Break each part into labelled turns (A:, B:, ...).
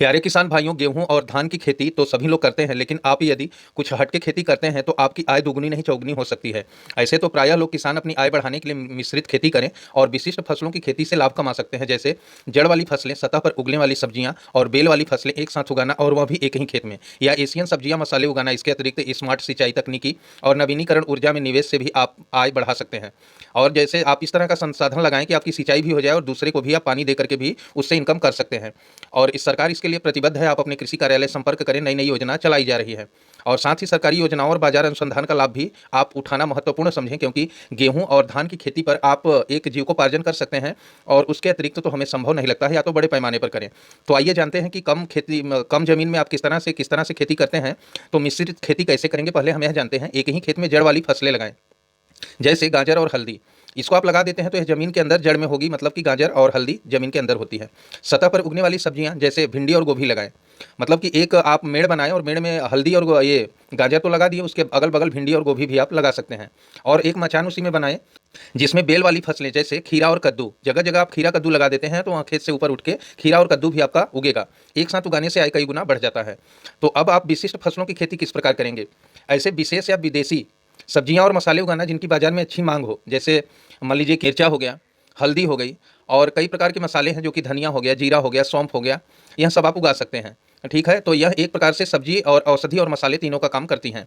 A: प्यारे किसान भाइयों, गेहूं और धान की खेती तो सभी लोग करते हैं, लेकिन आप यदि कुछ हटके खेती करते हैं तो आपकी आय दुगनी नहीं चौगुनी हो सकती है। ऐसे तो प्रायः लोग किसान अपनी आय बढ़ाने के लिए मिश्रित खेती करें और विशिष्ट फसलों की खेती से लाभ कमा सकते हैं, जैसे जड़ वाली फसलें, सतह पर उगने वाली सब्जियां और बेल वाली फसलें एक साथ उगाना, और वह भी एक ही खेत में, या एशियन सब्जियां मसाले उगाना। इसके अतिरिक्त स्मार्ट सिंचाई तकनीकी और नवीनीकरण ऊर्जा में निवेश से भी आप आय बढ़ा सकते हैं। और जैसे आप इस तरह का संसाधन लगाएं कि आपकी सिंचाई भी हो जाए और दूसरे को भी आप पानी दे करके भी उससे इनकम कर सकते हैं। और इस सरकार इसके लिए प्रतिबद्ध है। आप अपने कृषि कार्यालय संपर्क करें, नई नई योजना चलाई जा रही है। और साथ ही सरकारी योजनाओं और बाजार अनुसंधान का लाभ भी आप उठाना महत्वपूर्ण समझें, क्योंकि गेहूं और धान की खेती पर आप एक जीविकोपार्जन कर सकते हैं और उसके अतिरिक्त तो हमें संभव नहीं लगता है, या तो बड़े पैमाने पर करें। तो आइए जानते हैं कि कम जमीन में आप किस तरह से खेती करते हैं। तो मिश्रित खेती कैसे करेंगे, पहले हम यह जानते हैं। एक ही खेत में जड़ वाली फसलें लगाएं, जैसे गाजर और हल्दी। इसको आप लगा देते हैं तो यह जमीन के अंदर जड़ में होगी, मतलब कि गाजर और हल्दी जमीन के अंदर होती है। सतह पर उगने वाली सब्जियां जैसे भिंडी और गोभी लगाएं, मतलब कि एक आप मेड़ बनाएं और मेड़ में हल्दी और ये गाजर तो लगा दिए, उसके अगल बगल भिंडी और गोभी भी आप लगा सकते हैं। और एक मचान उसी में बनाएं जिसमें बेल वाली फसलें जैसे खीरा और कद्दू, जगह जगह आप खीरा कद्दू लगा देते हैं तो वहाँ खेत से ऊपर उठ के खीरा और कद्दू भी आपका उगेगा। एक साथ उगाने से आय कई गुना बढ़ जाता है। तो अब आप विशिष्ट फसलों की खेती किस प्रकार करेंगे, ऐसे विशेष या विदेशी सब्जियां और मसाले उगाना जिनकी बाजार में अच्छी मांग हो, जैसे मान लीजिए मिर्चा हो गया, हल्दी हो गई, और कई प्रकार के मसाले हैं जो कि धनिया हो गया, जीरा हो गया, सौंफ हो गया, यह सब आप उगा सकते हैं। ठीक है, तो यह एक प्रकार से सब्जी और औषधि और मसाले तीनों का काम करती हैं।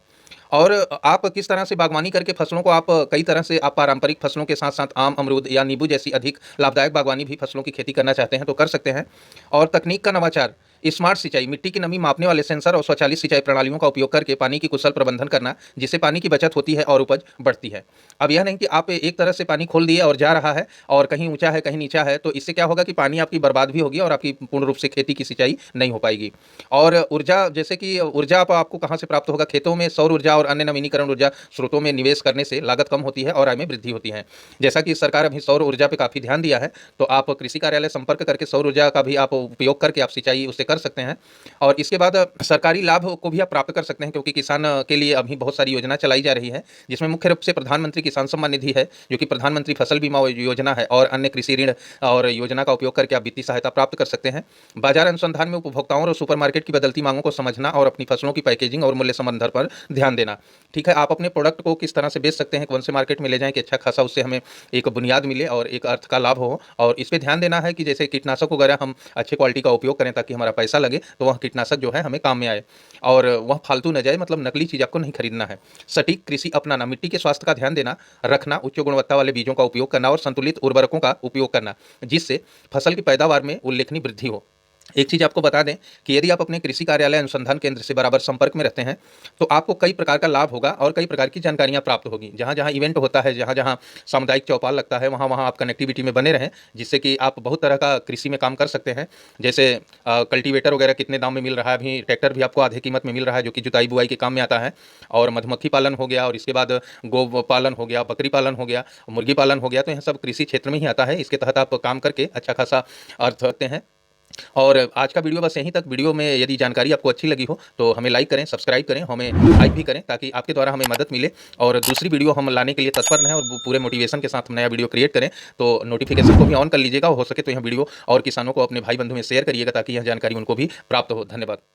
A: और आप किस तरह से बागवानी करके फसलों को आप कई तरह से आप पारंपरिक फसलों के साथ साथ आम, अमरूद या नींबू जैसी अधिक लाभदायक बागवानी भी फसलों की खेती करना चाहते हैं तो कर सकते हैं। और तकनीक का नवाचार, स्मार्ट सिंचाई, मिट्टी की नमी मापने वाले सेंसर और स्वचालित सिंचाई प्रणालियों का उपयोग करके पानी की कुशल प्रबंधन करना, जिससे पानी की बचत होती है और उपज बढ़ती है। अब यह नहीं कि आप एक तरह से पानी खोल दिए और जा रहा है और कहीं ऊंचा है कहीं नीचा है, तो इससे क्या होगा कि पानी आपकी बर्बाद भी होगी और आपकी पूर्ण रूप से खेती की सिंचाई नहीं हो पाएगी। और ऊर्जा, जैसे कि ऊर्जा आपको कहाँ से प्राप्त होगा, खेतों में सौर ऊर्जा और अन्य नवीनीकरण ऊर्जा स्रोतों में निवेश करने से लागत कम होती है और आय में वृद्धि होती है। जैसा कि सरकार अभी सौर ऊर्जा पे काफ़ी ध्यान दिया है, तो आप कृषि कार्यालय संपर्क करके सौर ऊर्जा का भी आप उपयोग करके आप सिंचाई उससे कर सकते हैं। और इसके बाद सरकारी लाभ को भी आप प्राप्त कर सकते हैं, क्योंकि किसान के लिए अभी बहुत सारी योजना चलाई जा रही है, जिसमें मुख्य रूप से प्रधानमंत्री किसान सम्मान निधि है, जो कि प्रधानमंत्री फसल बीमा योजना है, और अन्य कृषि ऋण और योजना का उपयोग करके आप वित्तीय सहायता प्राप्त कर सकते हैं। बाजार अनुसंधान में उपभोक्ताओं और सुपरमार्केट की बदलती मांगों को समझना और अपनी फसलों की पैकेजिंग और मूल्य संवर्धन पर ध्यान देना। ठीक है, आप अपने प्रोडक्ट को किस तरह से बेच सकते हैं, कौन से मार्केट में ले जाएं कि अच्छा खासा उससे हमें एक बुनियाद मिले और एक अर्थ का लाभ हो। और इस पर ध्यान देना है कि जैसे कीटनाशक वगैरह हम अच्छे क्वालिटी का उपयोग करें ताकि हमारा पैसा लगे, तो वह कीटनाशक जो है हमें काम में आए और वह फालतू न जाए, मतलब नकली चीज़ आपको नहीं खरीदना है। सटीक कृषि अपनाना, मिट्टी के स्वास्थ्य का ध्यान देना रखना, उच्च गुणवत्ता वाले बीजों का उपयोग करना और संतुलित उर्वरकों का उपयोग करना, जिससे फसल की पैदावार में उल्लेखनीय वृद्धि हो। एक चीज़ आपको बता दें कि यदि आप अपने कृषि कार्यालय अनुसंधान केंद्र से बराबर संपर्क में रहते हैं, तो आपको कई प्रकार का लाभ होगा और कई प्रकार की जानकारियां प्राप्त होगी। जहां जहां इवेंट होता है, जहां जहां सामुदायिक चौपाल लगता है, वहां वहां आप कनेक्टिविटी में बने रहें, जिससे कि आप बहुत तरह का कृषि में काम कर सकते हैं। जैसे कल्टीवेटर वगैरह कितने दाम में मिल रहा है, अभी ट्रैक्टर भी आपको आधे कीमत में मिल रहा है, जो कि जुताई बुआई के काम में आता है। और मधुमक्खी पालन हो गया, और इसके बाद गौ पालन हो गया, बकरी पालन हो गया, मुर्गी पालन हो गया, तो यह सब कृषि क्षेत्र में ही आता है। इसके तहत आप काम करके अच्छा खासा अर्थ रखते हैं। और आज का वीडियो बस यहीं तक। वीडियो में यदि जानकारी आपको अच्छी लगी हो तो हमें लाइक करें, सब्सक्राइब करें, हमें लाइक भी करें, ताकि आपके द्वारा हमें मदद मिले और दूसरी वीडियो हम लाने के लिए तत्पर रहें और पूरे मोटिवेशन के साथ हम नया वीडियो क्रिएट करें। तो नोटिफिकेशन को भी ऑन कर लीजिएगा, हो सके तो यह वीडियो और किसानों को अपने भाई बंधु में शेयर करिएगा, ताकि यह जानकारी उनको भी प्राप्त हो। धन्यवाद।